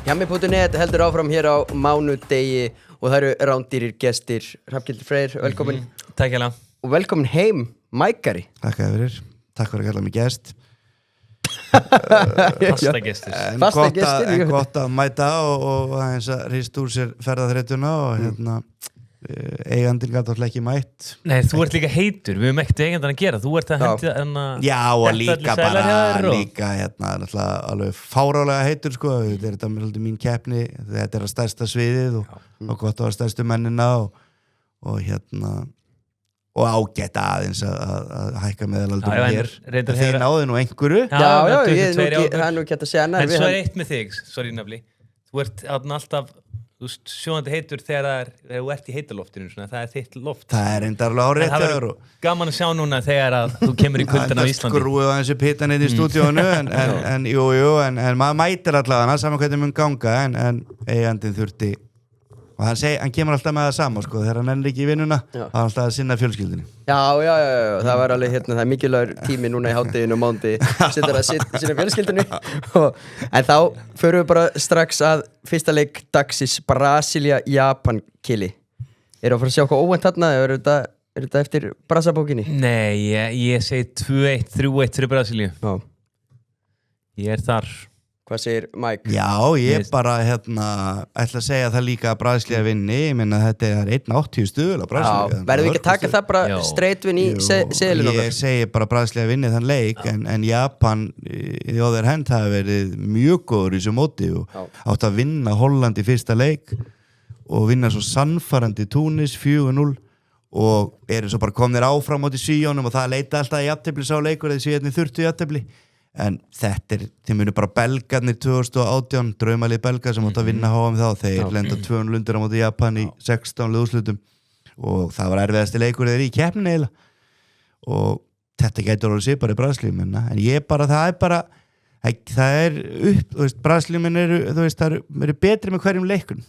Hjammi.net heldur áfram hér á mánudegi og það eru rándýrir gestir. Hrafnhildur Freyr, velkomin. Takk hérlega. Og velkomin heim, Mækari. Takk fyrir. Takk fyrir að kalla mig gest. Fasta gestir. Fasta gestir. En gott að mæta og aðeins að hrist úr sér ferðaþreytuna og eigandinn gat alltaf ekki mætt. Nei, þú ert líka heitur. Við höfum ekkert eigandan að gera. Þú ert að hendi Já, og líka bara líka náttúrulega alveg fárálega heitur sko. Þetta er mín keppni. Þetta er að stærsta sviðið og gott að vera stærstu mennina og ágætt aðeins að hækka meðalaldum hér. Þið náðu nú einhverju. Já, það er nú ekki hægt að segja annað. En svo er eitt með þig, sorry nafli. Þú ert alltaf sjóðandi heitur þegar þú ert í heitaloftinu, það er þitt loft. Það er endarlega árétt. Það er gaman að sjá núna þegar að þú kemur í kuldan á Íslandi. Það skrúið aðeins upp hitan í stúdíónu, en maður mætir allavega, saman hvernig mun ganga, en eigandinn þurfti. Og hann kemur alltaf með það sama, sko, þegar hann ennir ekki í vinnuna, þá hann alltaf að sinna fjölskyldinni. Já, það var alveg það er mikilvægur tími núna í hádeginu og mánuði, sinna fjölskyldinni. En þá förum við bara strax að fyrsta leik dagsins, Brasilia-Japan kili. Eru að fara að sjá hvað óvænt þarna, er þetta eftir brasabókinni? Nei, ég segi 2-1, 3-1 fyrir Brasilíu. Já. Ég er þar. Hvað segir Mike? Já, ég bara ætla að segja það líka að Brasilia vinni. Ég meina þetta er 1.80 stuðul á Brasilia. Verðum við ekki að taka það bara streitvinn í seðilinn okkar? Ég segi bara Brasilia vinni þann leik en Japan í other hand hafi verið mjög góður í þessu móti og átt að vinna Holland í fyrsta leik og vinna svo sannfærandi Túnis 4-0 og eru svo bara komnir áfram átti Svíjónum og það leita alltaf í jafntefli sá leikur eða Svíjarnir þurftu í jafntefli. En þetta þeir munu bara belgarnir 2018, draumalið belgar sem átt að vinna HM þá, þeir lenda 200 lundir á móti Japan í 16 úrslitum og það var erfiðasti leikur þeir í keppninni eiginlega og þetta gætur orðið sér bara í Brasilíu en ég bara, það er upp, þú veist, Brasilíumenn eru betri með hverjum leikun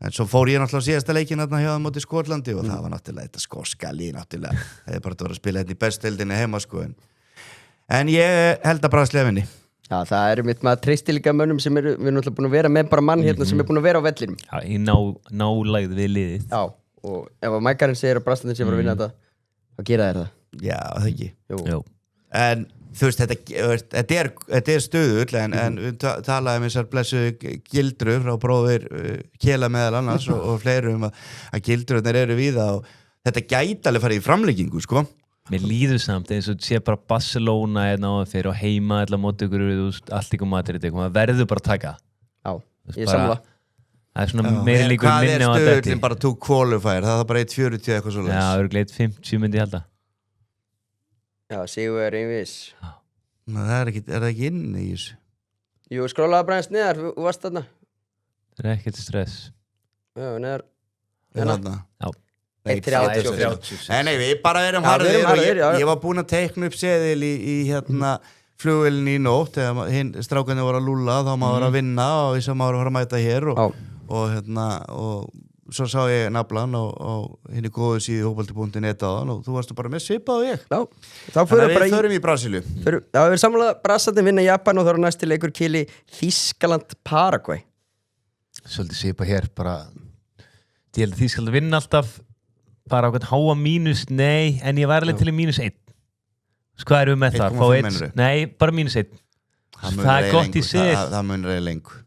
en svo fór ég náttúrulega á síðasta leikin hjá það móti Skotlandi og það var náttúrulega þetta skoska lið náttúrulega, það er bara að vera að spila þetta í bestdeildinni heima sko En ég held að Brasilia vinni. Já, það eru mitt maður treysti líka mönnum sem við erum náttúrulega búin að vera með bara mann hérna sem er búin að vera á vellinum. Já, í nálægð við liðið. Já, og ef að Mækarinn segir að Brasilia sé bara að vinna þetta, þá gera þér það. Já, það ekki. Jú. En þú veist, þetta er stöðull, en við talaðum þessar blessu gildru frá bróðir Kela meðal annars og fleiri að gildrurnar eru víða og þetta gæti alveg farið í framlengingu, sko. Mér líður samt eins og sé bara Barcelona og þeir á heima allar móti ykkur allt ykkur Madrid það verður bara að taka Já, ég samla Það er svona meiri líkur minni á Hvað er stöðullin bara to qualifier? Það er bara 1.40 eitthvað svo Já, það eru gleitt 50 myndi ég halda Já, Sigur er einvis Er það ekki inn í þessu? Jú, skrólaði bara eins neðar, þú varst þarna Það er ekkert stress Já, neðar Já 1.30 Nei, við bara erum harðir Ég var búinn að teikna upp seðil í flugvélinni í nótt þegar strákarnir voru að lúlla þá maður að vinna og þess að maður að fara að mæta hér og svo sá ég naflan og henni góðu síðu hópaldi.net áðan og þú varstu bara með svipað og ég Þannig að við förum í Brasilíu Já, við erum samlega Brasilíu vinna Japan og þá eru næsti leikur kili Þýskaland Paraguay Svolítið svipað hér bara ég held að Þýskaland vinna alltaf bara á hvern háa mínus, nei, en ég var alveg til í mínus 1. Hvað erum við með það? 1,5 Nei, bara mínus 1. Það er gott í sig. Það munur eða lengur.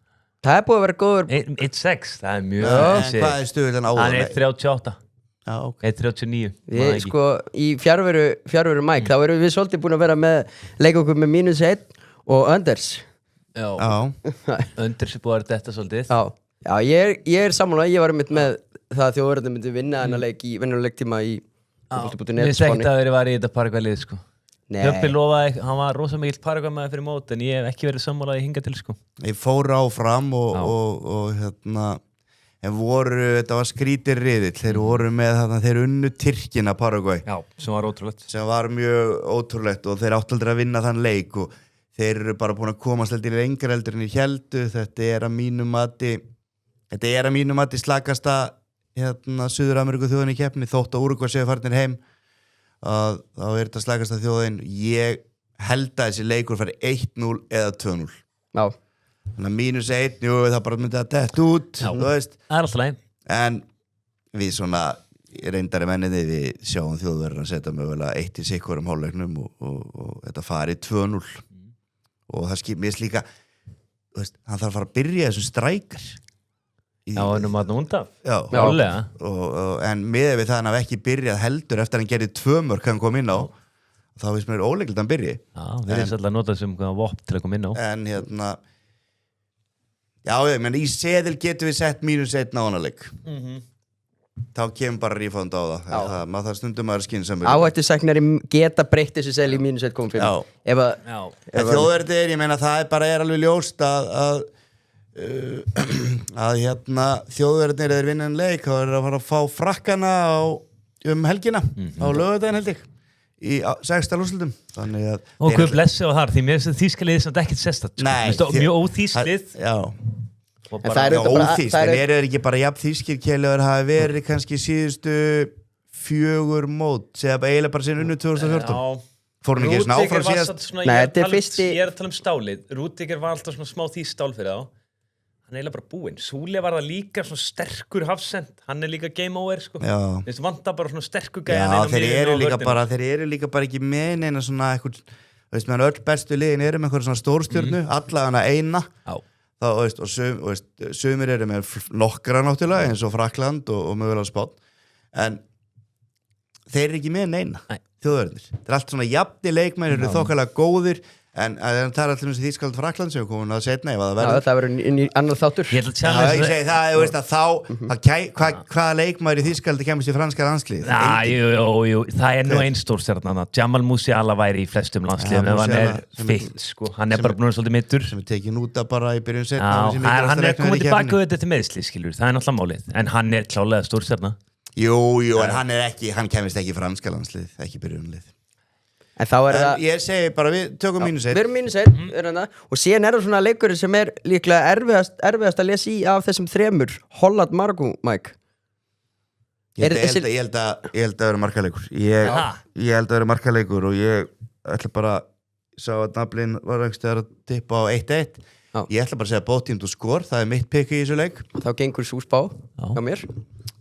Það er búið að vera góður. 1.6, það er mjög En hvað er stuðullin áður? Það er 1.38. Já, ok. 1.39. Sko, í fjárveru Mike, þá erum við svolítið búin að vera með leikunum með mínus 1 og Önders. Já. Önders er búið að vera þetta svolítið. Já, ég er sammála, ég var með það að þjóðverðarnir myndi vinna þennan leik í venjuleiktíma í Mér segt að þeir var í þetta Paraguay-lið sko. Hjöppi lofaði, hann var rosa mikill Paraguay-maður fyrir mót en ég hef ekki verið sammála í hinga til sko. Ég fór áfram og þetta var skrítir riðill þeir voru með þeir unnu Tyrkina Paraguay sem var ótrúlegt sem var mjög ótrúlegt og þeir áttu aldrei að vinna þann leik og þeir eru bara búin að komast heldur lengra heldur en í héldu þetta er að mínu mati slakasta Suður-Ameríku þjóðin í keppni þótt að Úrúgvæ séu farnir heim þá er þetta slakasta þjóðin ég held að þessi leikur fari 1-0 eða 2-0 Já þannig að -1, jú, það bara myndi að dett út, þú veist. Það alltaf leið. En við svona reyndari menninni, við sjáum Þjóðverðina að setja mögulega 1 í sikkurum hálfleiknum og þetta fari 2-0. Og það mér líka, þú veist, hann þarf að fara að byrja þessum strækar. Já, ennum að núnda. Já. En miðað við það hann hafi ekki byrjað heldur eftir að hann gerði 2 mörk hann kom inn á, þá veist mér óleikilegt að hann byrji. Já, við erum svolítið að nota sem vopn til að koma inn á. En já, menn í seðil getum við sett -1 á hana leik. Þá kemur bara rífand á það. Maður það stundum að skynsamur. Áhættusæknari geta breytt þessu seðil í -1,5. Já. En þjóðverðir, ég meina það er alveg ljóst að þjóðverðir er vinnan leik, þá að fara að fá frakkana helgina á laugardaginn held ég í 16 úrslitum. Og hvað blessi á þar, því mér finnst þýskalið samt ekkert sérstakt. Nei, mjög óþýsklið. Já. Óþýsk, en eru þeir ekki bara jafn þýskir Kjellur hafi verið kannski síðustu 4 mót, segja eiginlega bara síðan unnu 2014. Fór hann ekki svona áfram síðast? Nei, þetta fyrsti. Ég að tala stálið, Rúdiger var alltaf svona smá þýstál fyrir þá. Hann eiginlega bara búinn. Súli var það líka svona sterkur hafsend, hann líka game over sko. Já. Þú vantar bara svona sterkur gæjan. Já, þeir eru líka bara ekki með neina svona eitthvað, veist meðan öll bestu liðin eru með eitthvað svona stórstjörnu, alla hana eina. Já. Það, og sumir eru með nokkra náttúrulega eins og Frakkland og mögulega Spánn, en þeir eru ekki með neina. Þjóðverðir. Það allt svona jafni leikmenn, eru þokkalega góðir. En það allir um Þýskaland Frakkland sem komin að setna ef það verður. Það verður inn í annar þáttur. Ég segi það, þú veist að hvaða leikmaður í Þýskalandi kemur sér franska landslið? Jú, það nú einn stórstjarnan. Jamal Musiala væri í flestum landsliðum ef hann fitt, sko. Hann bara búin svolítið mittur. Sem tekið núta bara í byrjun setna. Hann komið tilbaka auðvitað til meðsli, skilur. Það náttúrulega málið. En hann klálega stórstjarnan. Jú, en hann kemist ekki franska landslið, ekki byrjunlið. En þá það ég segi bara við tökum -1. Við erum -1 og síðan það svona leikurinn sem líklega erfiðast að lesa í af þessum 3 Holland Marokko, Mike. Ég held að vera markaleikur. Ég held að vera markaleikur og ég ætla bara sá að Dublin var einhverstaðar að tippa á 1-1. Ég ætla bara að segja both team to score, það mitt pick í þessu leik. Þá gengur súspá hjá mér.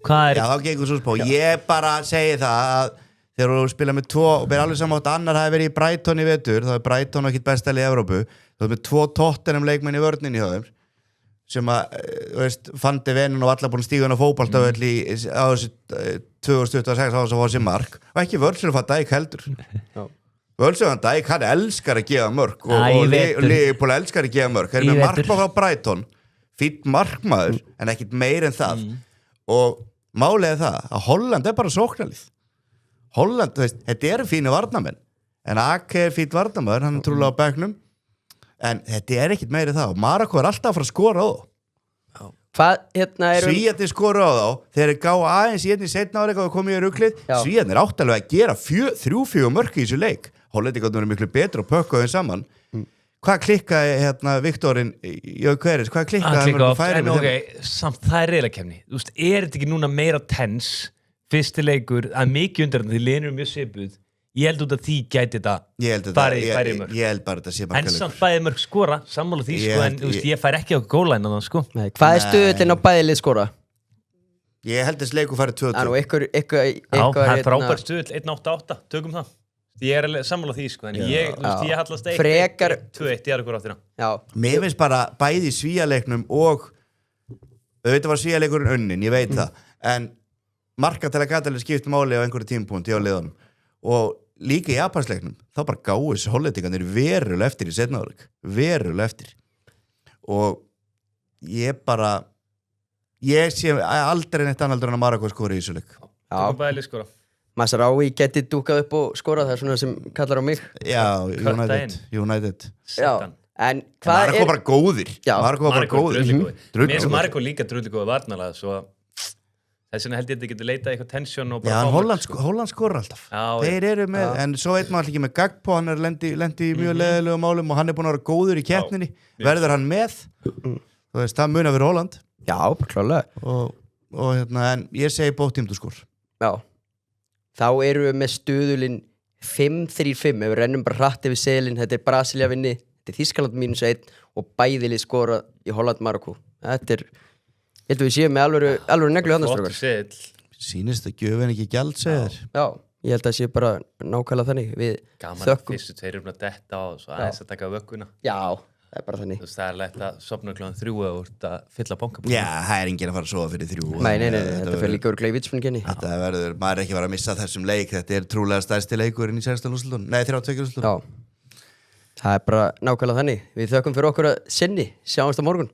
Já, þá gengur súspá. Ég bara segi það að þegar þú spila með 2 og ber alveg saman átt annar hafi verið í Brighton í vetur, þá Brighton ekkert besta lið í Evrópu, þá með 2 Tottenham leikmenn í vörninni hjá þeim sem að, fandi vennin og allar búin stígun á fótboltavöll á þessu 2026 á þess að fá sér mark og ekki Virgil van Dijk heldur. Virgil van Dijk, hann elskar að gefa mörk og Liverpool elskar að gefa mörk. Það með markmann frá Brighton, fínn markmaður en ekkert meir en það og málið það að Holland bara sóknarlið. Holland, þetta eru fínu varnamenn en Ake fínt varnamaður, hann trúlega á bekknum en þetta ekkert meiri það og Marokko alltaf að fara að skora á þá. Svíarnir skora á þá þeir gá aðeins í seinna áleik og komið í ruglið, Svíarnir áttalega að gera 3-4 mörk í þessu leik. Hollendingarnir eru miklu betur og pökkuðu þeim saman. Hvað klikkaði Viktorinn Jökveris, hvað klikkaði hann færi með þeim? Samt það reyðlega kemni. Þú veist, þetta ekki núna meira tens fyrsti leikur, að mikið undir því liðin eru mjög svipuð. Ég held út að því gæti þetta færi mörg. Ég held bara þetta sé en samt bæði mörg skora, sammála því en ég fær ekki á gólæna það sko. Nei, hvað stuðullin á bæðilið skora? Ég held þess leikur færi 2-2. Það frábært stuðull 1-8-8, tökum það. Ég sammála því sko, en ég hallast frekar 2-1 í aðra áttina. Mér finnst bara bæði Svíaleiknum og auðvitað var Svíaleikurinn unnin, ég veit það en markatæla gatalega skipt máli á einhverju tímapunkt hjá liðanum og líka í Japansleiknum þá bara gáðu þessu hollendingarnir verulega eftir í seinna hálfleik, verulega eftir og ég sé aldrei neitt annaldur en að Marokko skora í þessu leik. Tökum bæðilið skora. Masraoui geti dúkað upp og skora, það svona sem kallar á mig. Já, United. En Marokko bara góðir. Marokko Marokko líka drullu góða varnalega svo þess vegna held ég að þið getur leitað eitthvað tensjón og bara Holland skora alltaf. Þeir eru með, en svo veit maður ekki með Gagpo, hann lendi í mjög leiðilegum málum og hann búin að vera góður í keppninni. Verður hann með? Þú veist, það mun að vera Holland. Já, klálega. En ég segi both team to score. Já. Þá eru við með stuðulinn 5-3-5, ef við rennum bara hratt yfir selin, þetta Brasilia vinni, þetta Þýskaland -1 og bæði lið skora í Holland Marokko. Þetta ég held að við séum með alvöru neglu þarna strákar. Sýnist að gjöfin ekki gjaldsegðir. Já, ég held að sé bara nákvæmlega þannig. Við Gaman þökkum. fyrstu tveir að detta á og svo aðeins að taka vögguna. Já, það er bara þannig. Þú veist, það er lægt að sopna klokkan 3 og úr að fylla bankabók. Já, það er enginn að fara að sofa fyrir 3. Nei, þetta fyrir líka örugglega í vitsmunninginni. Þetta verður, maður er ekki að fara að missa þessum leik. Þetta er trúlega stærsti leikurinn í 16 úrslitunum. Nei, 32 úrslitunum. Já, það er bara nákvæmlega þannig. Við þökkum fyrir okkur að sinni. Sjáumst á morgun.